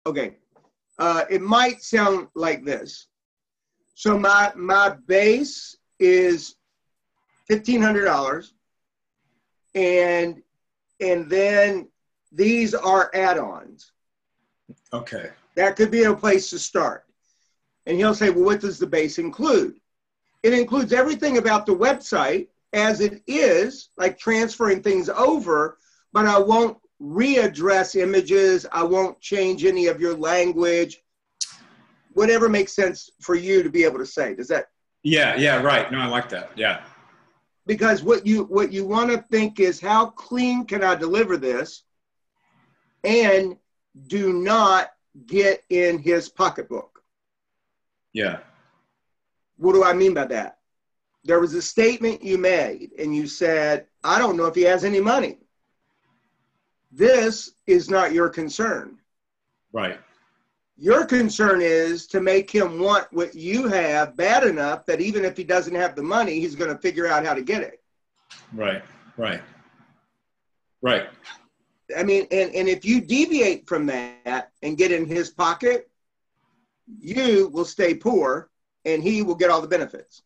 Okay. It might sound like this. So my base is $1,500, and then these are add-ons. Okay. That could be a place to start. And he'll say, well, what does the base include? It includes everything about the website as it is, like transferring things over, but I won't readdress images. I won't change any of your language. Whatever makes sense for you to be able to say. Does that? Yeah, right. No, I like that. Yeah. Because what you want to think is, how clean can I deliver this? And do not get in his pocketbook. Yeah. What do I mean by that? There was a statement you made, and you said, I don't know if he has any money. This is not your concern. Right. Your concern is to make him want what you have bad enough that even if he doesn't have the money, he's going to figure out how to get it. Right. I mean, and if you deviate from that and get in his pocket, you will stay poor and he will get all the benefits.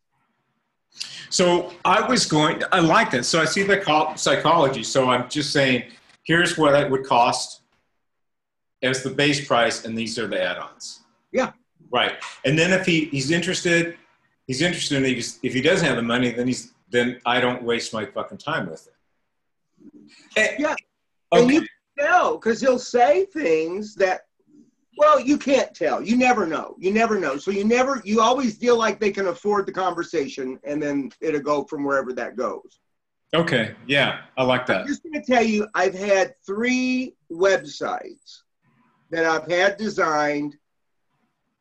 So I like that. So I see the psychology. So I'm just saying, here's what it would cost as the base price, and these are the add-ons. Yeah. Right. And then if he's interested in it. If he doesn't have the money, then I don't waste my fucking time with it. Yeah. Okay. And you can tell, because he'll say things that, well, you can't tell. You never know. So you always feel like they can afford the conversation, and then it'll go from wherever that goes. Okay. Yeah. I like that. I'm just going to tell you, I've had 3 websites that I've had designed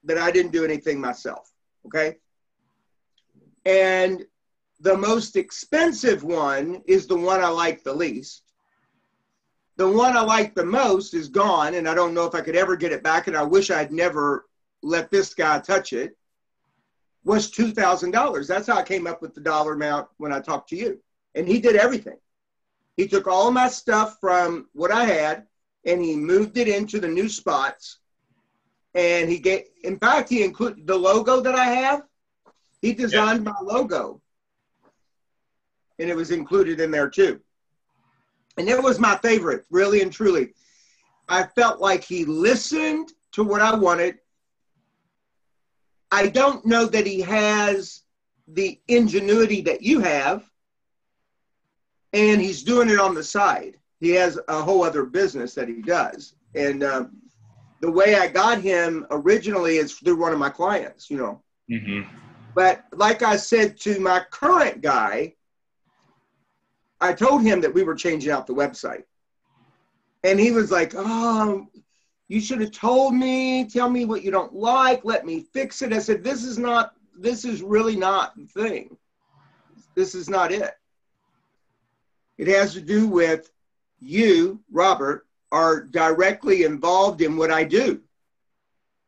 that I didn't do anything myself. Okay. And the most expensive one is the one I like the least. The one I like the most is gone, and I don't know if I could ever get it back, and I wish I'd never let this guy touch it, was $2,000. That's how I came up with the dollar amount when I talked to you. And he did everything. He took all my stuff from what I had, and he moved it into the new spots. And in fact, he included the logo that I have. He designed my logo, and it was included in there too. And it was my favorite, really and truly. I felt like he listened to what I wanted. I don't know that he has the ingenuity that you have, and he's doing it on the side. He has a whole other business that he does. And the way I got him originally is through one of my clients, Mm-hmm. But like I said to my current guy, I told him that we were changing out the website. And he was like, oh, you should have told me. Tell me what you don't like. Let me fix it. I said, this is really not the thing. This is not it. It has to do with you, Robert, are directly involved in what I do.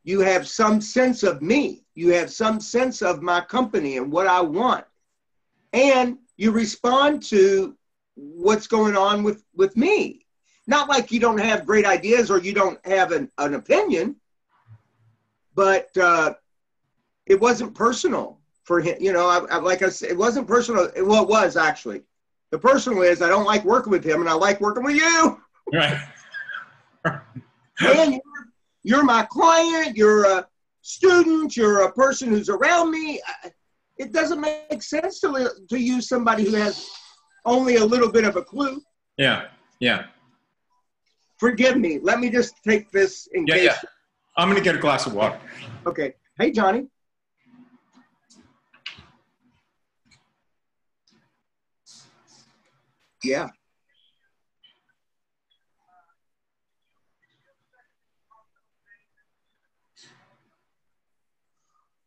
You have some sense of me. You have some sense of my company and what I want. And you respond to what's going on with me. Not like you don't have great ideas or you don't have an opinion, but it wasn't personal for him. Like I said, it wasn't personal. Well, it was actually. The personal is I don't like working with him, and I like working with you. Right. And you're my client. You're a student. You're a person who's around me. It doesn't make sense to use somebody who has only a little bit of a clue. Yeah. Forgive me. Let me just take this in case. Yeah. I'm going to get a glass of water. Okay. Hey, Johnny. Yeah.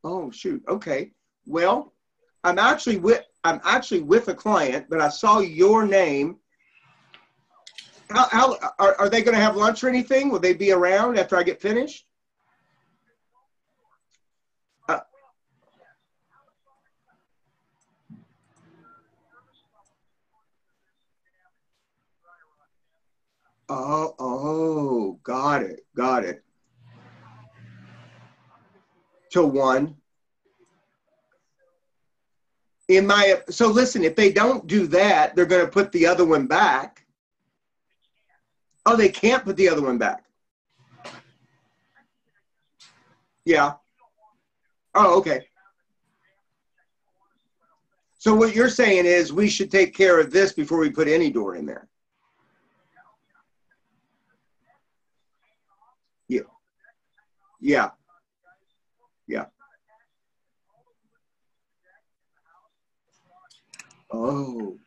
Oh, shoot. Okay. Well, I'm actually with a client, but I saw your name. How are they going to have lunch or anything? Will they be around after I get finished? Oh, got it. till 1. So listen, if they don't do that, they're going to put the other one back. Oh, they can't put the other one back. Yeah. Oh, okay. So what you're saying is we should take care of this before we put any door in there. Yeah. Yeah. Yeah. Oh.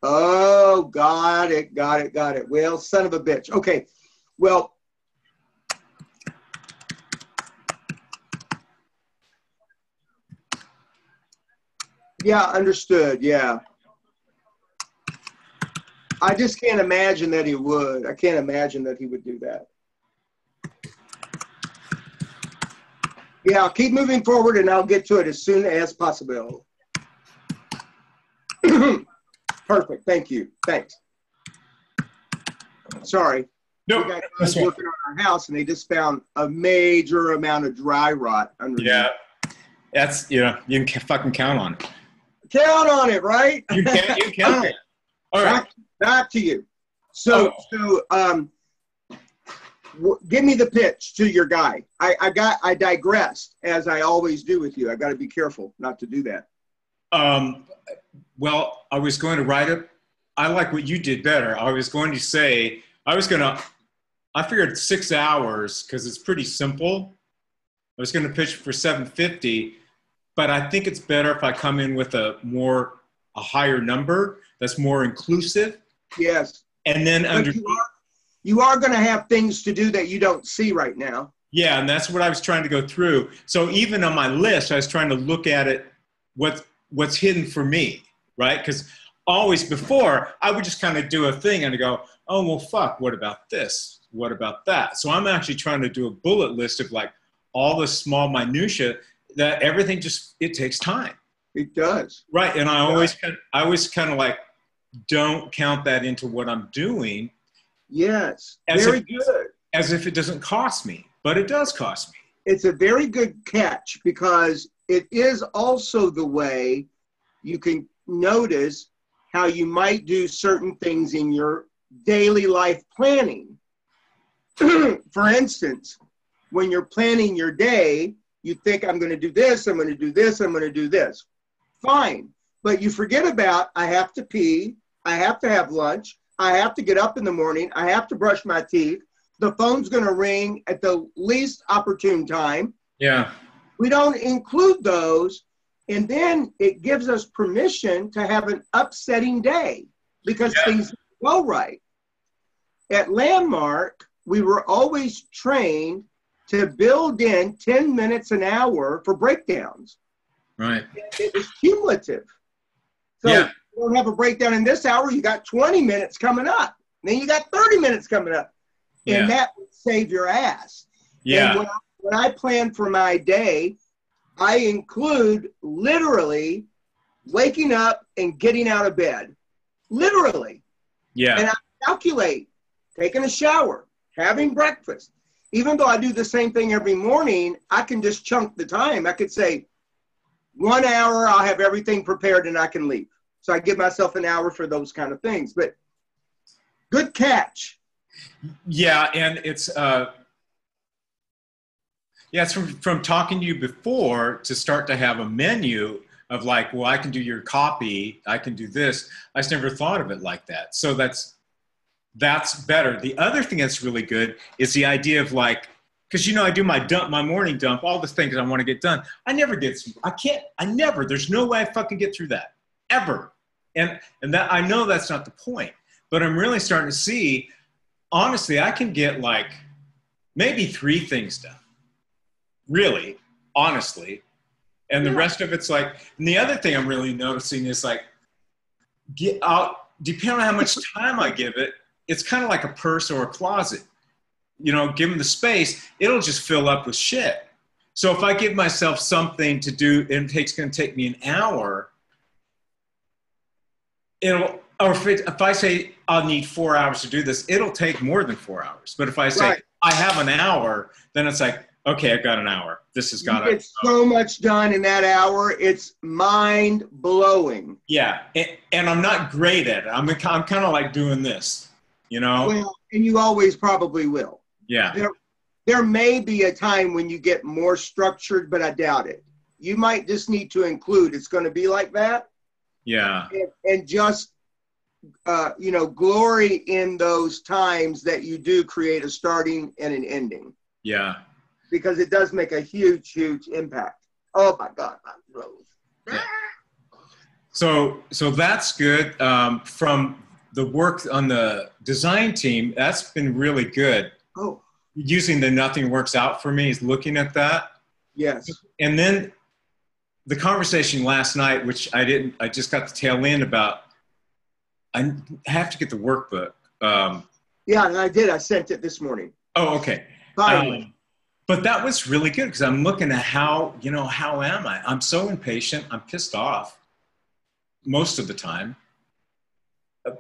Oh, got it. Well, son of a bitch. Okay. Well, yeah, understood. Yeah. I just can't imagine that he would. I can't imagine that he would do that. Yeah, keep moving forward and I'll get to it as soon as possible. Perfect. Thank you. Thanks. Sorry. No, we got guys working on our house and they just found a major amount of dry rot underneath. Yeah. That's, you can fucking count on it. Count on it, right? You count on it. All right. Back to you. So give me the pitch to your guy. I digressed, as I always do with you. I got to be careful not to do that. Well, I was going to write it. I like what you did better. I was going to say, I figured 6 hours because it's pretty simple. I was going to pitch for 750, but I think it's better if I come in with a higher number that's more inclusive. Yes. And then you are going to have things to do that you don't see right now. Yeah, and that's what I was trying to go through. So even on my list, I was trying to look at it, what's hidden for me, right? Because always before, I would just kind of do a thing and go, oh, well, fuck, what about this? What about that? So I'm actually trying to do a bullet list of like all the small minutia that everything it takes time. It does. Right, and I always kind of like don't count that into what I'm doing. Yes, very good. As if it doesn't cost me, but it does cost me. It's a very good catch because it is also the way you can notice how you might do certain things in your daily life planning. For instance, when you're planning your day, you think, I'm going to do this, I'm going to do this, I'm going to do this. Fine. But you forget about, I have to pee, I have to have lunch, I have to get up in the morning, I have to brush my teeth, the phone's going to ring at the least opportune time. Yeah. We don't include those, and then it gives us permission to have an upsetting day because things don't go right. At Landmark, we were always trained to build in 10 minutes an hour for breakdowns. Right. It was cumulative. So you don't have a breakdown in this hour, you got 20 minutes coming up. Then you got 30 minutes coming up. Yeah. And that would save your ass. Yeah. And when I plan for my day, I include literally waking up and getting out of bed. Literally. Yeah. And I calculate taking a shower, having breakfast. Even though I do the same thing every morning, I can just chunk the time. I could say 1 hour, I'll have everything prepared and I can leave. So I give myself an hour for those kind of things. But good catch. Yeah, and it's it's from talking to you before to start to have a menu of like, well, I can do your copy, I can do this. I just never thought of it like that. So that's better. The other thing that's really good is the idea of like, because I do my morning dump, all the things I want to get done. There's no way I fucking get through that ever. And that I know that's not the point, but I'm really starting to see, honestly, I can get like maybe 3 things done. Really, honestly. And the rest of it's like, and the other thing I'm really noticing is like, depending on how much time I give it, it's kind of like a purse or a closet. Given the space, it'll just fill up with shit. So if I give myself something to do and it's going to take me an hour, if I say, I'll need 4 hours to do this, it'll take more than 4 hours. But if I say, Right. I have an hour, then it's like, okay, I've got an hour. This has got to. You get so much done in that hour. It's mind blowing. Yeah. And I'm not great at it. I'm kind of like doing this, you know? Well, and you always probably will. Yeah. There may be a time when you get more structured, but I doubt it. You might just need to include it's going to be like that. Yeah. And just, glory in those times that you do create a starting and an ending. Yeah. Because it does make a huge, huge impact. Oh my God, my nose. Yeah. So that's good. From the work on the design team, that's been really good. Oh. Using the Nothing Works Out for Me is looking at that. Yes. And then the conversation last night, which I just got the tail end about, I have to get the workbook. Yeah, and I did. I sent it this morning. Oh, okay. Finally. But that was really good because I'm looking at how am I? I'm so impatient. I'm pissed off most of the time. I'm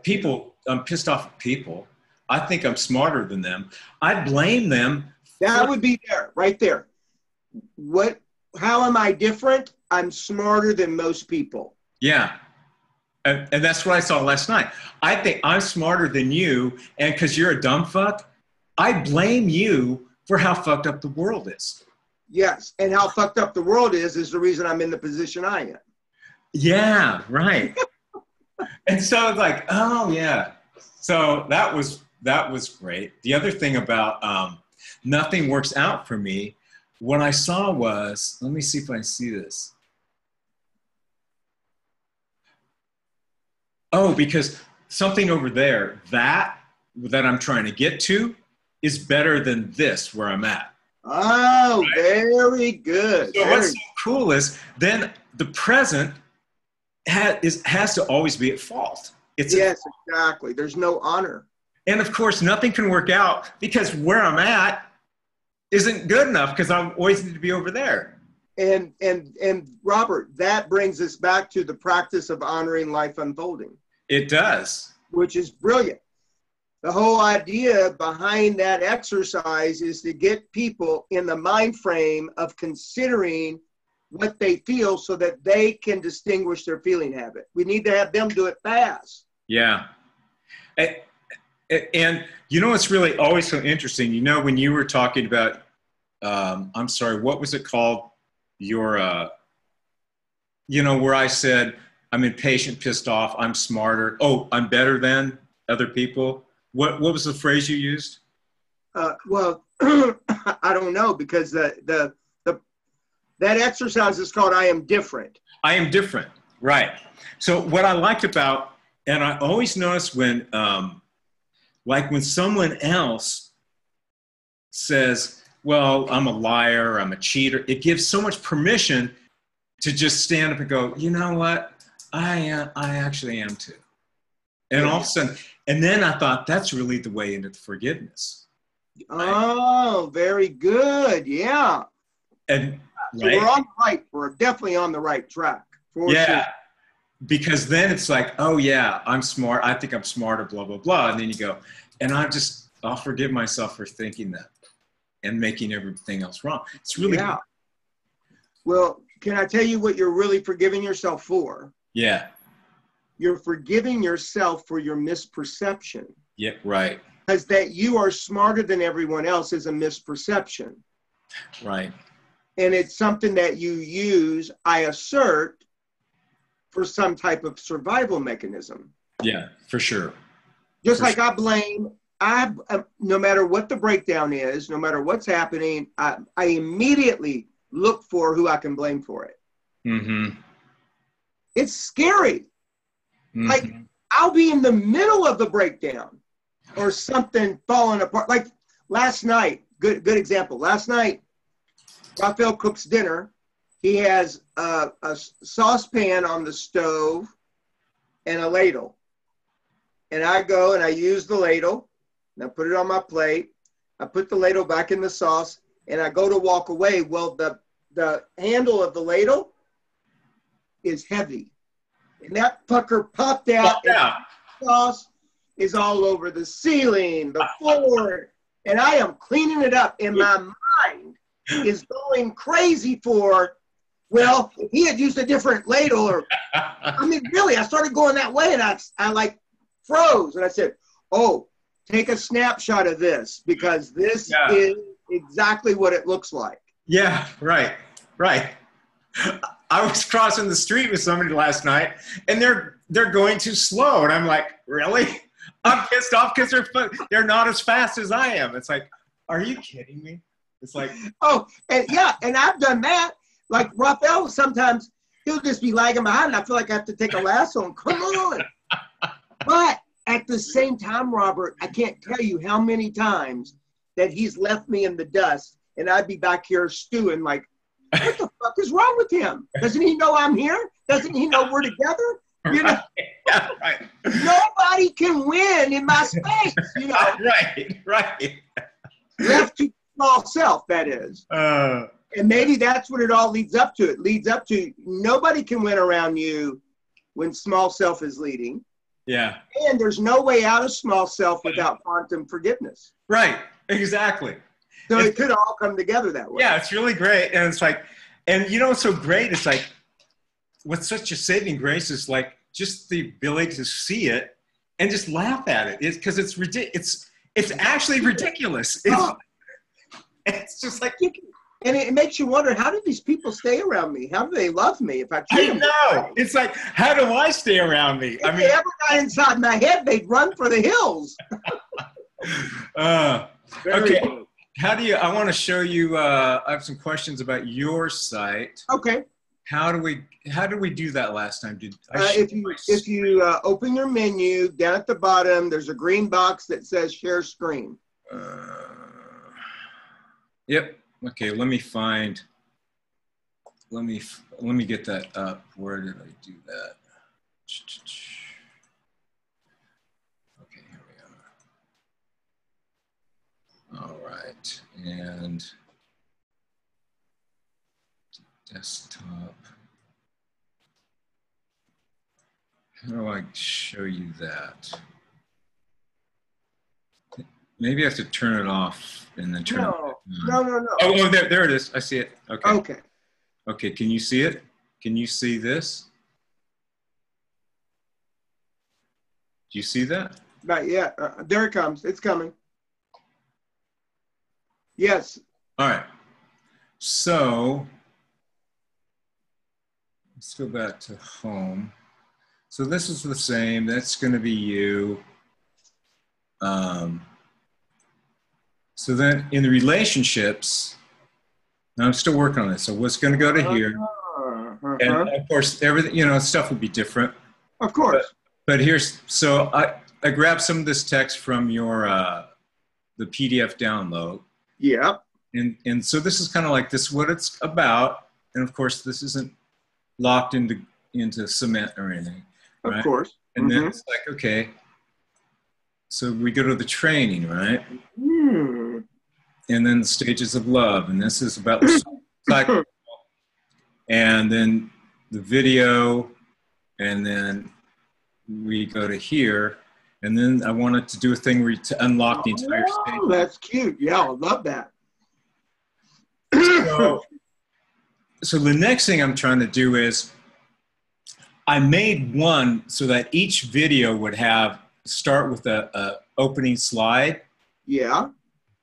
pissed off at people. I think I'm smarter than them. I blame them. That would be there, right there. How am I different? I'm smarter than most people. Yeah. And that's what I saw last night. I think I'm smarter than you, and because you're a dumb fuck, I blame you for how fucked up the world is. Yes, and how fucked up the world is the reason I'm in the position I am. Yeah, right. And so it's like, oh yeah. So that was great. The other thing about Nothing Works Out for Me, what I saw was, let me see if I see this. Oh, because something over there, that I'm trying to get to is better than this where I'm at. Oh, right? Very good. So what's so cool is then the present has to always be at fault. Yes, exactly. There's no honor. And of course, nothing can work out because where I'm at isn't good enough because I always need to be over there. And Robert, that brings us back to the practice of honoring life unfolding. It does. Which is brilliant. The whole idea behind that exercise is to get people in the mind frame of considering what they feel so that they can distinguish their feeling habit. We need to have them do it fast. Yeah. And you know what's really always so interesting? You know, when you were talking about, I'm sorry, what was it called? Your, where I said, I'm impatient, pissed off, I'm smarter. Oh, I'm better than other people. What was the phrase you used? Well, I don't know because that exercise is called I am different. I am different, right. So what I liked about, and I always notice when, when someone else says, well, I'm a liar, I'm a cheater, it gives so much permission to just stand up and go, you know what? I actually am too. And all of a sudden, and then I thought that's really the way into the forgiveness. Oh, very good. Yeah. And so we're definitely on the right track. Yeah. Sure. Because then it's like, oh yeah, I'm smart. I think I'm smarter, blah, blah, blah. And then you go, and I'll forgive myself for thinking that and making everything else wrong. It's really good. Well, can I tell you what you're really forgiving yourself for? Yeah. You're forgiving yourself for your misperception. Yeah, right. Because that you are smarter than everyone else is a misperception. Right. And it's something that you use, I assert, for some type of survival mechanism. Yeah, for sure. Just like I blame, no matter what the breakdown is, no matter what's happening, I immediately look for who I can blame for it. Mm-hmm. It's scary. Mm-hmm. Like, I'll be in the middle of the breakdown or something falling apart. Like last night, good example. Last night, Raphael cooks dinner. He has a saucepan on the stove and a ladle. And I go and I use the ladle and I put it on my plate. I put the ladle back in the sauce and I go to walk away. Well, the handle of the ladle is heavy. And that pucker popped out. Yeah. Sauce is all over the ceiling, the floor, and I am cleaning it up. And my mind is going crazy for, well, if he had used a different ladle, or, I mean, really, I started going that way, and I like froze, and I said, oh, take a snapshot of this, because this is exactly what it looks like. Yeah, right. I was crossing the street with somebody last night, and they're going too slow, and I'm like, really? I'm pissed off because they're not as fast as I am. It's like, are you kidding me? It's like, oh, and I've done that. Like Raphael, sometimes he'll just be lagging behind, and I feel like I have to take a lasso and come on. But at the same time, Robert, I can't tell you how many times that he's left me in the dust, and I'd be back here stewing like, what the fuck is wrong with him? Doesn't he know I'm here? Doesn't he know we're together? You know, yeah, right. Nobody can win in my space. You know, right. Left to small self, that is. And maybe that's what it all leads up to. It leads up to nobody can win around you when small self is leading. Yeah. And there's no way out of small self without quantum forgiveness. Right. Exactly. So it could all come together that way. Yeah, it's really great. And it's like, and you know what's so great? It's like, what's such a saving grace is like just the ability to see it and just laugh at it. It's because it's ridiculous. It's actually ridiculous. It's just like, and it makes you wonder, how do these people stay around me? How do they love me if I treat them? I know. It's like, how do I stay around me? If they ever got inside my head, they'd run for the hills. Okay. Cool. I want to show you, I have some questions about your site. Okay. How did we do that last time? If you open your menu, down at the bottom, there's a green box that says share screen. Yep. Okay, let me get that up. Where did I do that? Okay, here we are. All right, and desktop. How do I show you that? Maybe I have to turn it off and then turn it on. No. Oh, there it is. I see it. Okay. Okay, can you see it? Can you see this? Do you see that? Not yet. There it comes. It's coming. Yes. All right. So let's go back to home. So this is the same. That's going to be you. So then in the relationships, now I'm still working on this. So what's going to go to here? And of course, everything, stuff will be different. Of course. But here's, so I grabbed some of this text from your, the PDF download. Yeah. And so this is kind of like this, what it's about. And of course, this isn't locked into cement or anything. Right? Of course. And then it's like, okay, so we go to the training, right? And then the stages of love. And this is about the cycle. And then the video. And then we go to here. And then I wanted to do a thing where to unlock the entire stage. Oh, that's cute. Yeah, I love that. So the next thing I'm trying to do is I made one so that each video would start with a opening slide. Yeah.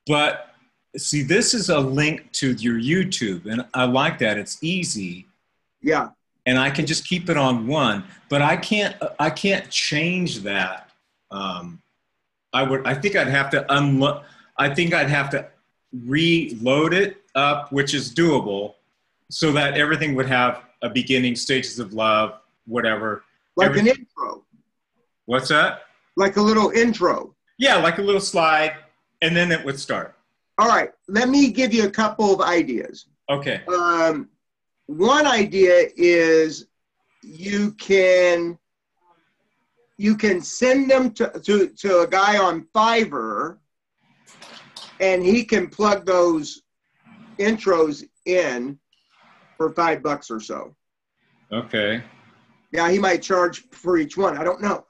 But see, this is a link to your YouTube, and I like that. It's easy. Yeah. And I can just keep it on one, but I can't change that. I think I'd have to reload it up, which is doable, so that everything would have a beginning, stages of love, whatever. Like an intro. What's that? Like a little intro. Yeah, like a little slide, and then it would start. All right, let me give you a couple of ideas. Okay. One idea is you can send them to a guy on Fiverr, and he can plug those intros in for $5 or so. Okay. Yeah, he might charge for each one. I don't know.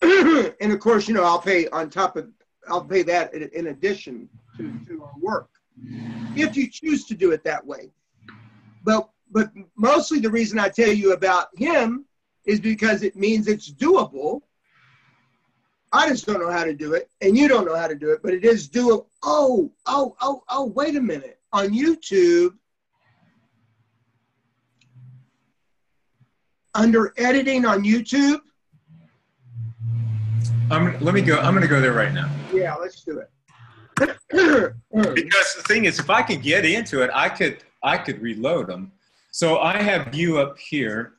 And of course, you know, I'll pay that in addition to our work, if you choose to do it that way. But mostly the reason I tell you about him is because it means it's doable. I just don't know how to do it, and you don't know how to do it, but it is doable. Oh, wait a minute. On YouTube, under editing on YouTube. I'm going to go there right now. Yeah, let's do it. Because the thing is, if I could get into it, I could reload them. So I have you up here.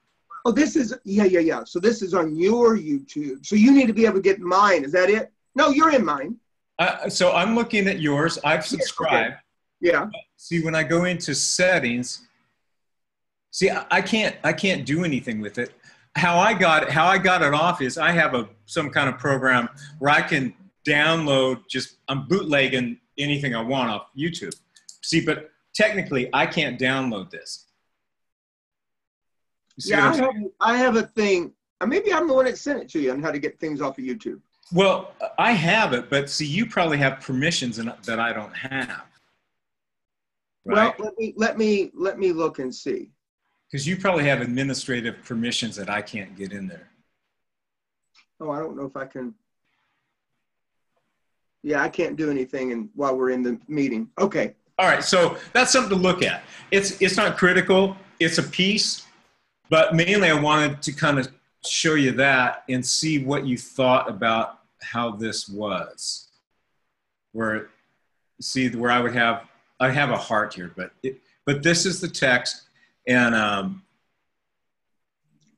Oh, this is, yeah. So this is on your YouTube. So you need to be able to get mine. Is that it? No, you're in mine. So I'm looking at yours. I've subscribed. Okay. Yeah. See, when I go into settings, see, I can't do anything with it. How I got it off is I have some kind of program where I can download, I'm bootlegging anything I want off YouTube. See, but technically I can't download this. Yeah, I have a thing. Maybe I'm the one that sent it to you on how to get things off of YouTube. Well, I have it, but see, you probably have permissions that I don't have. Right? Well, let me look and see. Because you probably have administrative permissions that I can't get in there. Oh, I don't know if I can. Yeah, I can't do anything while we're in the meeting. Okay. All right, so that's something to look at. It's not critical. It's a piece. But mainly I wanted to kind of show you that and see what you thought about how this was. Where I have a heart here, but this is the text. And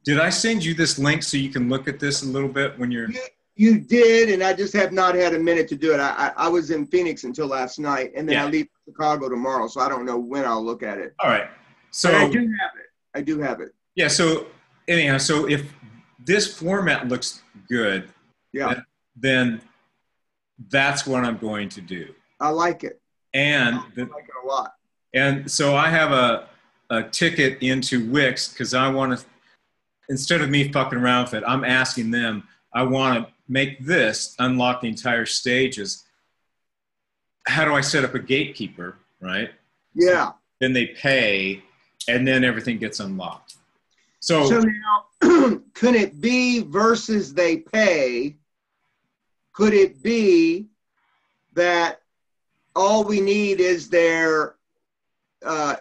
did I send you this link so you can look at this a little bit when you're... You did, and I just have not had a minute to do it. I was in Phoenix until last night, and then I leave Chicago tomorrow, so I don't know when I'll look at it. All right. So but I do have it. Yeah, so anyhow, so if this format looks good, then that's what I'm going to do. I like it. And I like it a lot. And so I have a ticket into Wix because I want to, instead of me fucking around with it, I'm asking them, I want to make this unlock the entire stages. How do I set up a gatekeeper, right? Yeah. So then they pay, and then everything gets unlocked. So now, could it be versus they pay? Could it be that all we need is their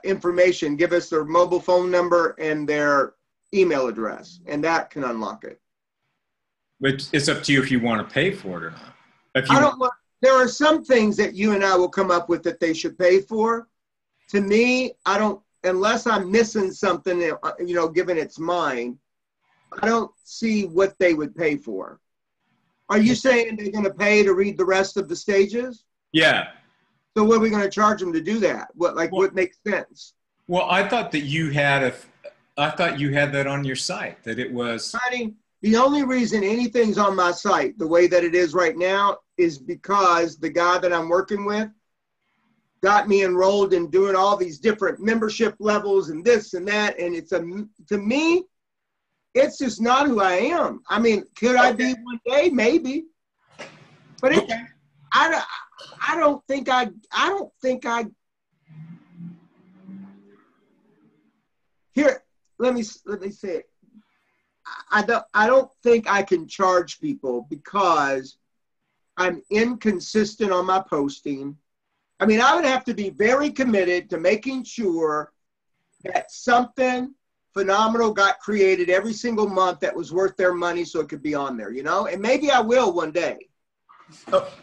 information, give us their mobile phone number and their email address, and that can unlock it? But it's up to you if you want to pay for it or not. I don't want, there are some things that you and I will come up with that they should pay for. To me, I don't, unless I'm missing something, you know, given it's mine, I don't see what they would pay for. Are you saying they're going to pay to read the rest of the stages? Yeah. So what are we going to charge them to do that? What makes sense? Well, I thought that you had that on your site, that it was. Honey, the only reason anything's on my site the way that it is right now is because the guy that I'm working with got me enrolled in doing all these different membership levels and this and that. And to me, it's just not who I am. I mean, could I be one day? Maybe. But I don't think I here, let me say it. I don't think I can charge people because I'm inconsistent on my posting. I mean, I would have to be very committed to making sure that something phenomenal got created every single month that was worth their money so it could be on there, you know? And maybe I will one day.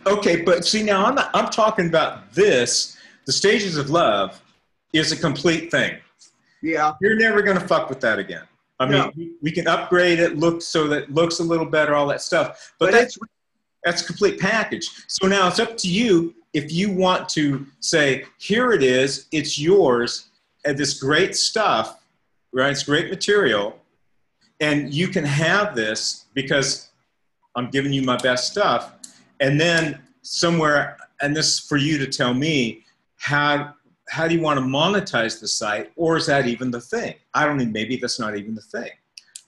Okay, but see, now I'm talking about this. The Stages of Love is a complete thing. Yeah. You're never going to fuck with that again. I mean, we can upgrade it, so that it looks a little better, all that stuff. But that's a complete package. So now it's up to you if you want to say, here it is, it's yours, and this great stuff, right? It's great material, and you can have this because I'm giving you my best stuff. And then somewhere, and this is for you to tell me, how do you want to monetize the site, or is that even the thing? I don't know, maybe that's not even the thing.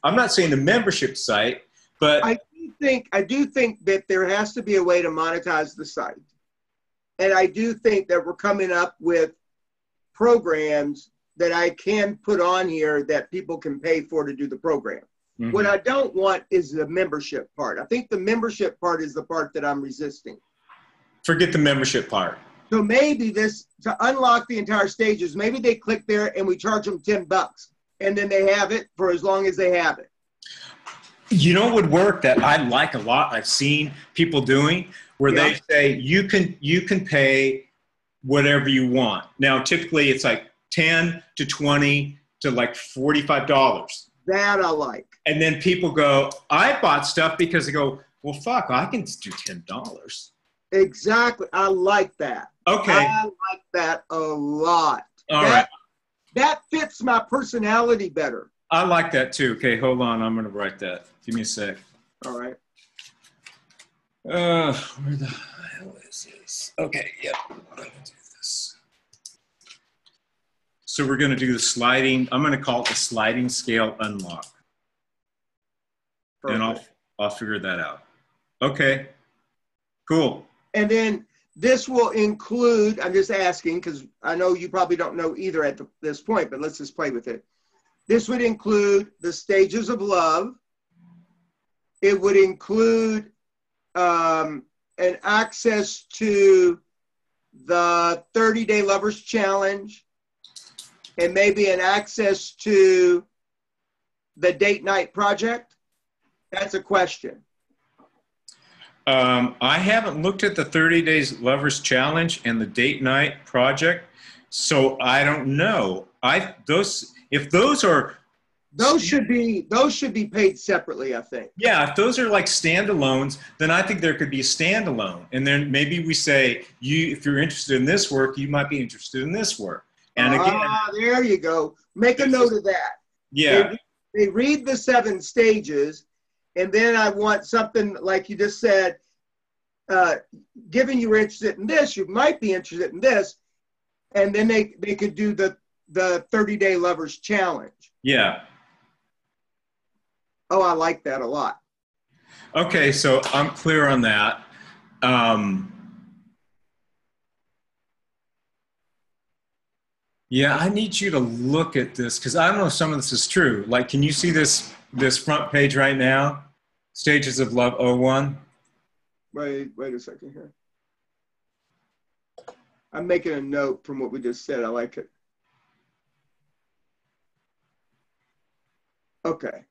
I'm not saying the membership site, but... I do think that there has to be a way to monetize the site. And I do think that we're coming up with programs that I can put on here that people can pay for to do the program. Mm-hmm. What I don't want is the membership part. I think the membership part is the part that I'm resisting. Forget the membership part. So maybe this, to unlock the entire stages, maybe they click there and we charge them $10 and then they have it for as long as they have it. You know what would work that I like a lot, I've seen people doing, where they say you can pay whatever you want. Now, typically it's like 10 to 20 to like $45. That I like. And then people go, I bought stuff because they go, well, fuck, I can do $10. Exactly. I like that. Okay. I like that a lot. All right. That fits my personality better. I like that too. Okay, hold on. I'm going to write that. Give me a sec. All right. Where the hell is this? Okay, yep. I'm going to do this. So we're going to do the sliding. I'm going to call it the sliding scale unlock. Perfect. And I'll figure that out. Okay, cool. And then this will include, I'm just asking because I know you probably don't know either at this point, but let's just play with it. This would include the stages of love. It would include an access to the 30-Day Lovers Challenge and maybe an access to the Date Night Project. That's a question. I haven't looked at the 30 Days Lovers Challenge and the Date Night Project, so I don't know. If those should be paid separately, I think. Yeah, if those are like standalones, then I think there could be a standalone, and then maybe we say, if you're interested in this work, you might be interested in this work. And again, there you go. Make a note of that. Yeah, they read the 7 stages. And then I want something like you just said, given you were interested in this, you might be interested in this. And then they could do the 30-Day Lovers Challenge. Yeah. Oh, I like that a lot. Okay, so I'm clear on that. Yeah, I need you to look at this because I don't know if some of this is true. Like, can you see this front page right now? Stages of Love 01. Wait a second here. I'm making a note from what we just said. I like it. Okay.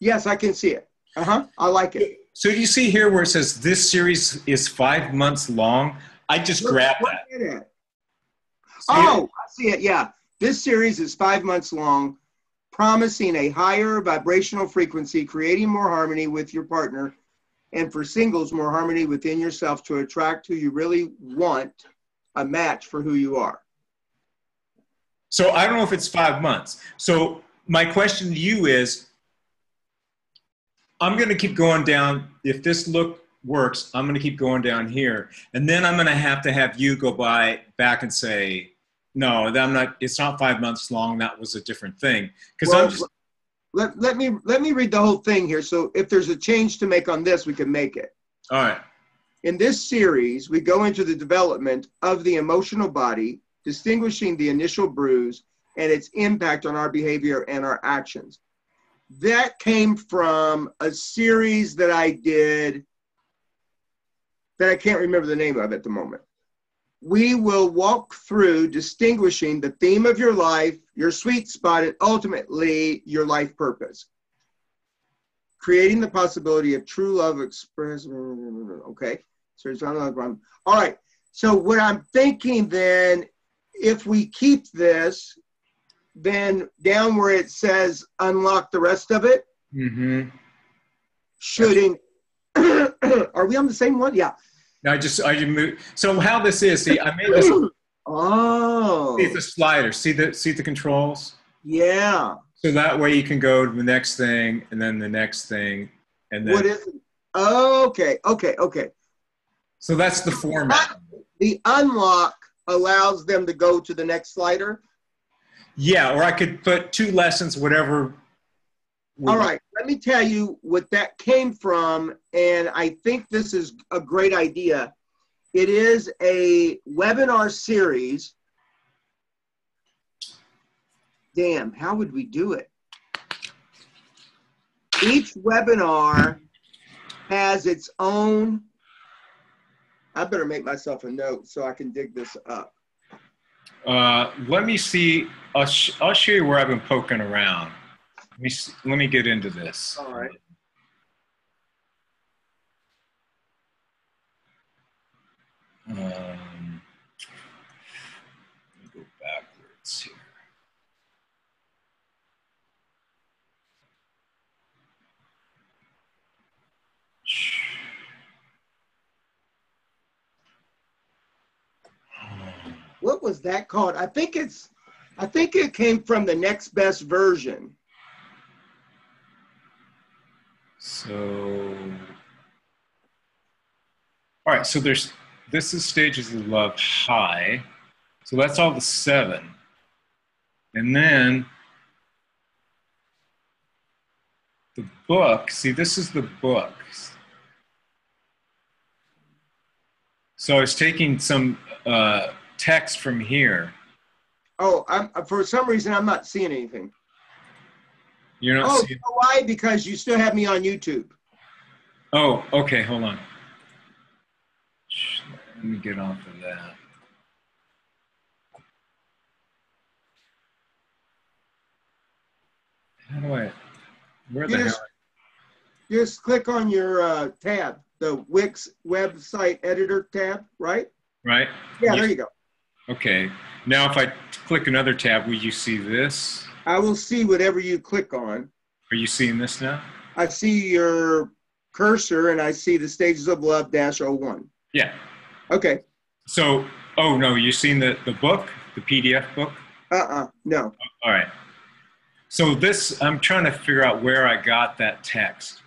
Yes, I can see it. I like it. So do you see here where it says this series is 5 months long? I just grabbed that. Oh, I see it. Yeah. This series is 5 months long, promising a higher vibrational frequency, creating more harmony with your partner, and for singles, more harmony within yourself to attract who you really want, a match for who you are. So I don't know if it's 5 months. So my question to you is, I'm going to keep going down. If this look works, I'm going to keep going down here. And then I'm going to have you go back and say, no, it's not 5 months long. That was a different thing. Because let me read the whole thing here. So if there's a change to make on this, we can make it. All right. In this series, we go into the development of the emotional body, distinguishing the initial bruise and its impact on our behavior and our actions. That came from a series that I did that I can't remember the name of at the moment. We will walk through distinguishing the theme of your life, your sweet spot, and ultimately your life purpose. Creating the possibility of true love express. Okay. So it's not all right. So what I'm thinking then, if we keep this, then down where it says unlock the rest of it, are we on the same one? Yeah. I just moved. So how this is, see, I made this. Oh. See the slider. See the controls? Yeah. So that way you can go to the next thing and then the next thing. And then. What is it? Okay. So that's the format. The unlock allows them to go to the next slider? Yeah, or I could put 2 lessons, whatever All right, let me tell you what that came from, and I think this is a great idea. It is a webinar series. Damn, how would we do it? Each webinar has its own. I better make myself a note so I can dig this up. Let me see. I'll show you where I've been poking around. Let me get into this. All right. Let me go backwards here. What was that called? I think it came from the Next Best Version. So, all right, so this is Stages of Love High. So that's all the 7. And then the book, see, this is the book. So I was taking some text from here. Oh, for some reason, I'm not seeing anything. You're not seeing? You know why? Because you still have me on YouTube. Oh, okay, hold on. Let me get off of that. How do I, where the hell? Just click on your tab, the Wix website editor tab, right? Right? Yeah, there you go. Okay. Now if I click another tab, will you see this? I will see whatever you click on. Are you seeing this now? I see your cursor and I see the Stages of Love -01. Yeah. Okay. So, oh no, you've seen the book, the PDF book? No. All right. So this, I'm trying to figure out where I got that text.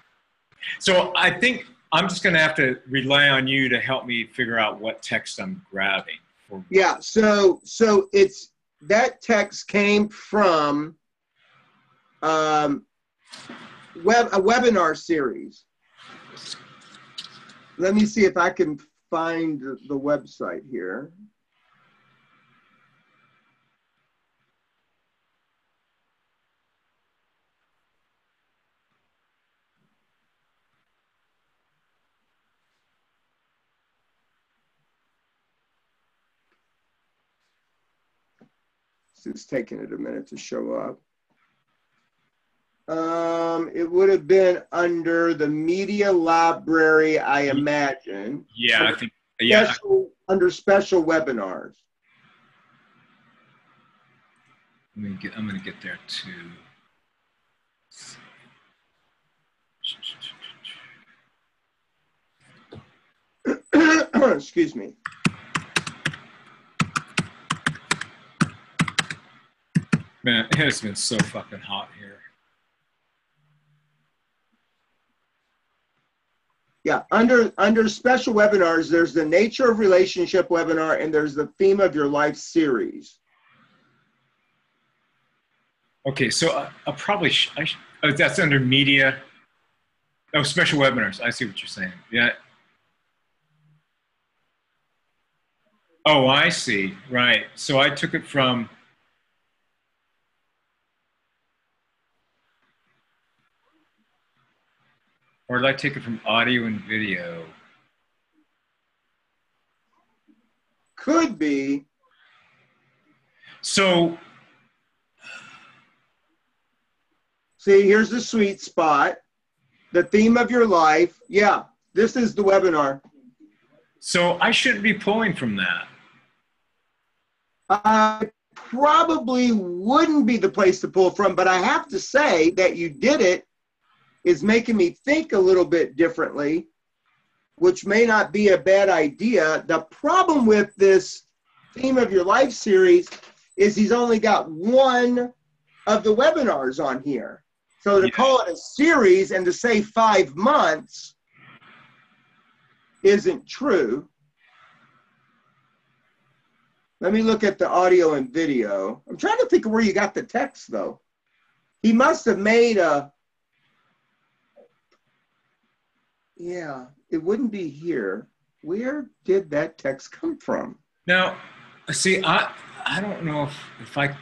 So I think I'm just going to have to rely on you to help me figure out what text I'm grabbing. Yeah, so it's, that text came from a webinar series. Let me see if I can find the website here. It's taking it a minute to show up. It would have been under the media library, I imagine. Yeah, I think, yeah. Under special webinars. I'm going to get there too. Excuse me. Man, it has been so fucking hot here. Yeah, under special webinars, there's the nature of relationship webinar and there's the theme of your life series. Okay, so I'll probably, oh, that's under media. Oh, special webinars. I see what you're saying. Yeah. Oh, I see. Right. So I took it from, or did I take it from audio and video? Could be. So, see, here's the sweet spot. The theme of your life. Yeah, this is the webinar. So I shouldn't be pulling from that. Probably wouldn't be the place to pull from, but I have to say that you did it is making me think a little bit differently, which may not be a bad idea. The problem with this theme of your life series is he's only got one of the webinars on here. So to call it a series and to say 5 months isn't true. Let me look at the audio and video. I'm trying to think of where you got the text though. He must have made a, Yeah, it wouldn't be here. Where did that text come from? Now, see, I don't know if I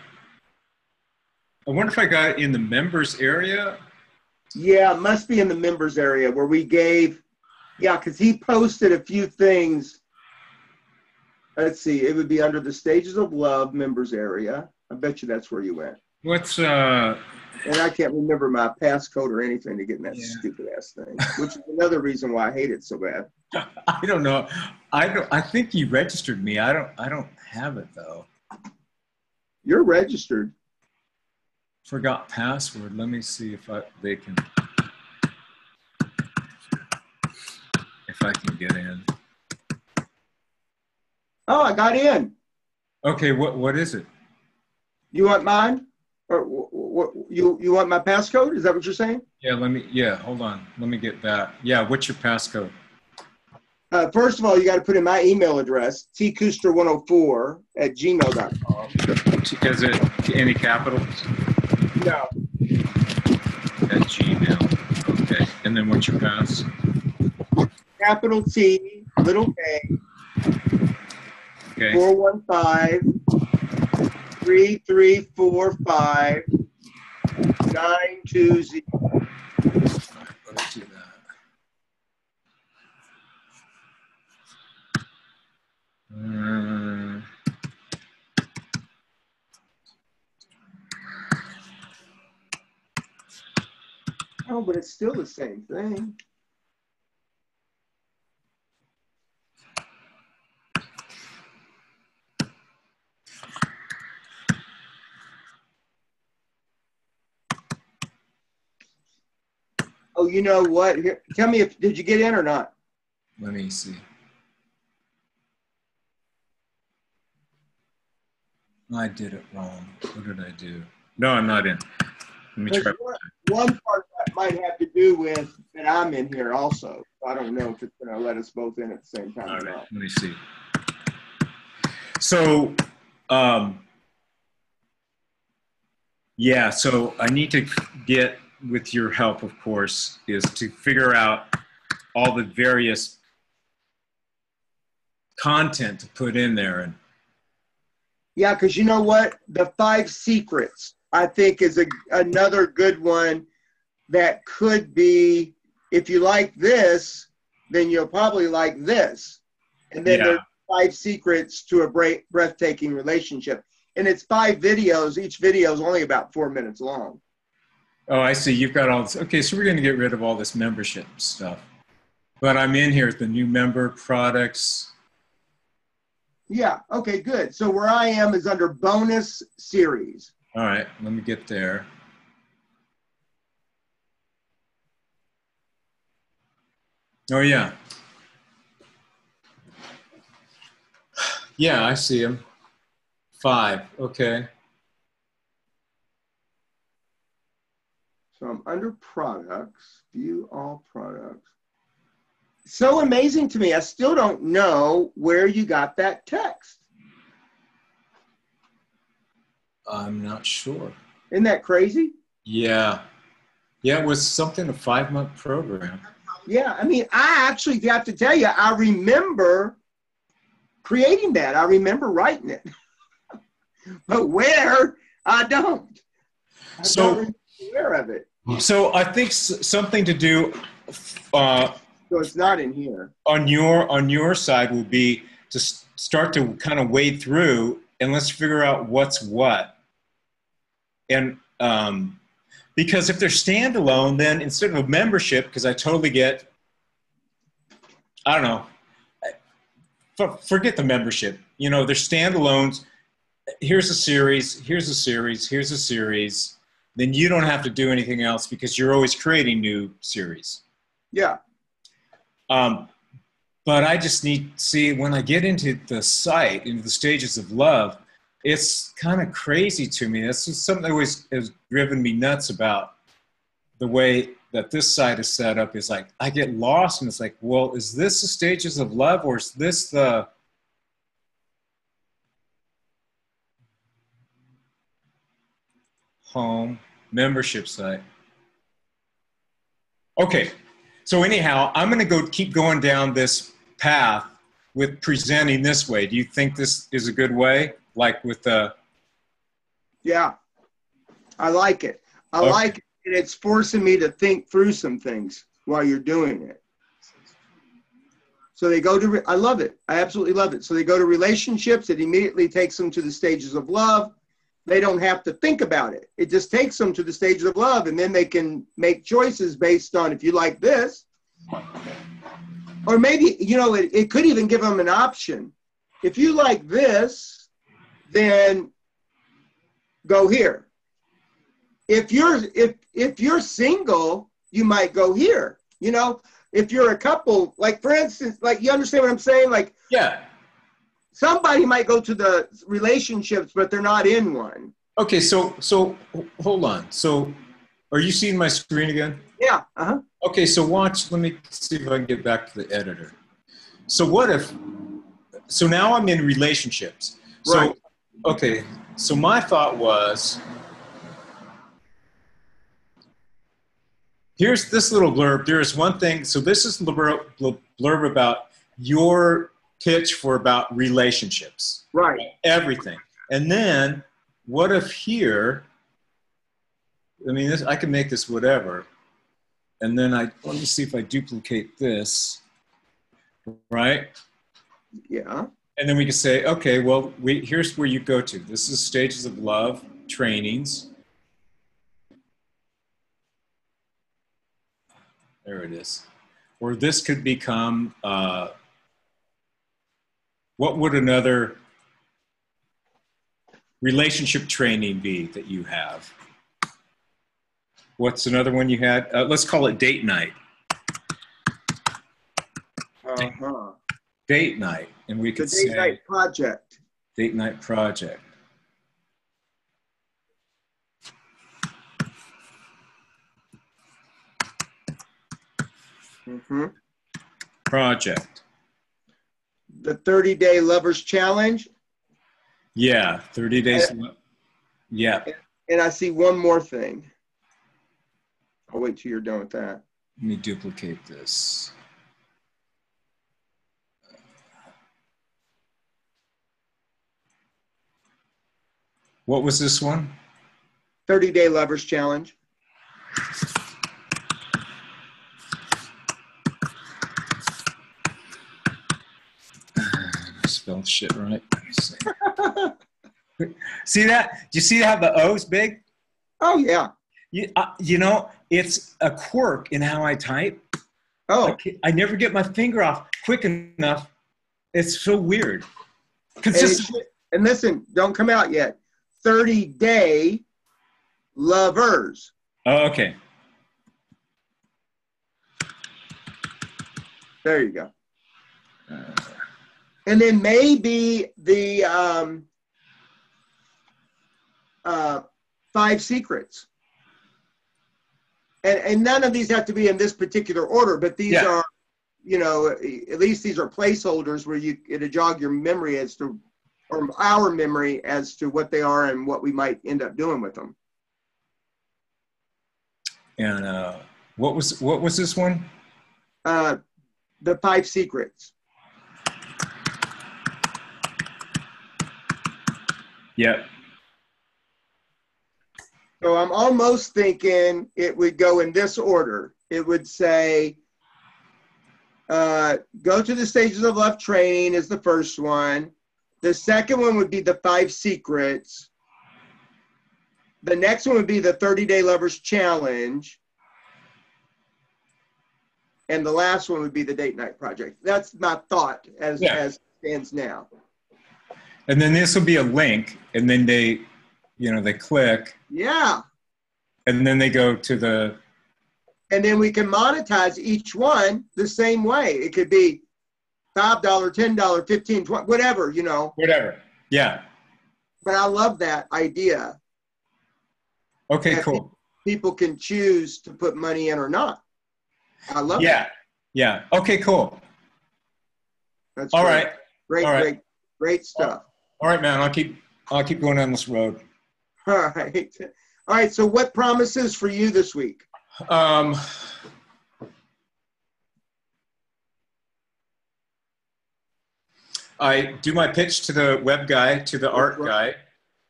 wonder if I got it in the members area. Yeah, it must be in the members area where we gave, yeah, because he posted a few things. Let's see, it would be under the Stages of Love members area. I bet you that's where you went. What's And I can't remember my passcode or anything to get in that Yeah. stupid ass thing, which is another reason why I hate it so bad. I don't know. I think you registered me. I don't have it though. You're registered. Forgot password. Let me see if they can if I can get in. Oh, I got in. Okay, what is it? You want mine? Or you want my passcode? Is that what you're saying? Yeah, hold on. Let me get that. Yeah, what's your passcode? First of all, you got to put in my email address, tkuster104@gmail.com. Is it any capitals? No. At Gmail. Okay. And then what's your pass? Capital T, little k, Okay. 415 3345 920. All right, let's do that. Oh, but it's still the same thing. Oh, you know what? Here, tell me did you get in or not? Let me see. I did it wrong. What did I do? No, I'm not in. Let me try. One part of that might have to do with that I'm in here also. I don't know if it's going to let us both in at the same time. All or right, not. let me see. So, yeah, so I need to get, with your help, of course, is to figure out all the various content to put in there. And Yeah, because you know what? The 5 secrets, I think, is another good one that could be, if you like this, then you'll probably like this. And then there's 5 secrets to a breathtaking relationship. And it's 5 videos. Each video is only about 4 minutes long. Oh, I see. You've got all this. Okay, so we're going to get rid of all this membership stuff. But I'm in here at the new member products. Yeah, okay, good. So where I am is under bonus series. All right, let me get there. Oh, yeah. Yeah, I see them. 5, okay. So I'm under products, view all products. So amazing to me. I still don't know where you got that text. I'm not sure. Isn't that crazy? Yeah. Yeah, it was something, a 5-month program. Yeah, I mean, I actually have to tell you, I remember creating that. I remember writing it. But where, I don't. I don't remember where of it. So I think something to do so it's not in here. On your side will be to start to kind of wade through and let's figure out what's what. And because if they're standalone, then instead of a membership, because I totally get, I don't know, forget the membership. You know, they're standalones. Here's a series, here's a series, here's a series. Then you don't have to do anything else because you're always creating new series. Yeah. But I just need, see, when I get into the site, into the Stages of Love, it's kind of crazy to me. That's just something that always has driven me nuts about the way that this site is set up. Is like, I get lost and it's like, well, is this the Stages of Love or is this the home membership site? Okay, So anyhow, I'm going to keep going down this path with presenting this way. Do you think this is a good way? Like with the... Yeah, I like it. I Okay. like it. And it's forcing me to think through some things while you're doing it. So they go to, I love it. I absolutely love it. So they go to relationships. It immediately takes them to the stages of love. They don't have to think about it. It just takes them to the stages of love. And then they can make choices based on, if you like this, or maybe, you know, it could even give them an option. If you like this, then go here. If you're single, you might go here. You know, if you're a couple, like for instance, like you understand what I'm saying? Like, Yeah. somebody might go to the relationships, but they're not in one. Okay, so hold on. So are you seeing my screen again? Yeah. Uh-huh. Okay, so watch. Let me see if I can get back to the editor. So what if, so now I'm in relationships. So, Right. okay, so my thought was, here's this little blurb. There is one thing. So this is the blurb about your pitch for about relationships. Right. Everything. And then what if here, I mean, I can make this whatever. And then let me see if I duplicate this, right? Yeah. And then we can say, okay, well, here's where you go to. This is Stages of Love trainings. There it is. Or this could become, what would another relationship training be that you have? What's another one you had? Let's call it date night. Uh-huh. Date night. And we The could date say night project. date night project. Mm-hmm. Project. The 30-day lovers challenge. Yeah, 30 days. Yeah. And I see one more thing. I'll wait till you're done with that. Let me duplicate this. What was this one? 30-day lovers challenge. I spelled shit right. See that? Do you see how the O's big? Oh, yeah. You know, it's a quirk in how I type. Oh. I never get my finger off quick enough. It's so weird. And listen, don't come out yet. 30-day lovers. Oh, okay. There you go. And then maybe the 5 secrets. And none of these have to be in this particular order, but these are, you know, at least these are placeholders where it'll jog your memory as to, or our memory as to what they are and what we might end up doing with them. And what was this one? The 5 secrets. Yep. So I'm almost thinking it would go in this order. It would say, go to the Stages of Love training is the first one. The second one would be the 5 secrets. The next one would be the 30-day lovers challenge. And the last one would be the date night project. That's my thought as stands now. And then this will be a link, and then they click. Yeah. And then they go to the... And then we can monetize each one the same way. It could be $5, $10, $15, $20, whatever, you know. Whatever. Yeah. But I love that idea. Okay, cool. People can choose to put money in or not. I love that. Yeah. Okay, cool. That's all great. Right. Great stuff. All right, man. I'll keep going down this road. All right. So what promises for you this week? I do my pitch to the web guy, to the art guy.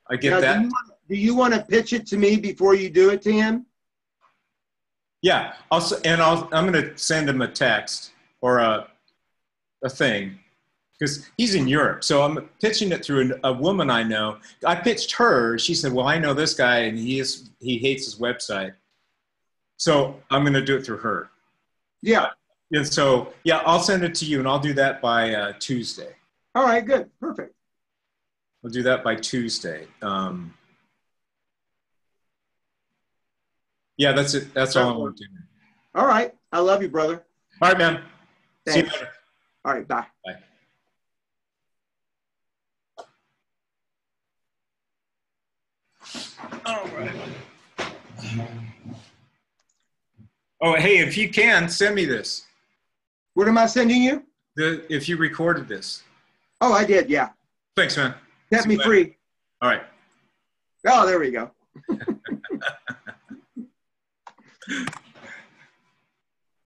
I get Now, that. Do you want to pitch it to me before you do it to him? Yeah, I'm going to send him a text or a thing because he's in Europe. So I'm pitching it through a woman I know. I pitched her. She said, well, I know this guy and he hates his website. So I'm going to do it through her. Yeah. And so, yeah, I'll send it to you and I'll do that by Tuesday. All right, good. Perfect. We'll do that by Tuesday. Yeah, that's it. That's all I want to do. All right. I love you, brother. All right, man. Thanks. See you later. All right. Bye. Bye. All right. Oh, hey, if you can, send me this. What am I sending you? If you recorded this. Oh, I did. Yeah. Thanks, man. Set me free. All right. Oh, there we go.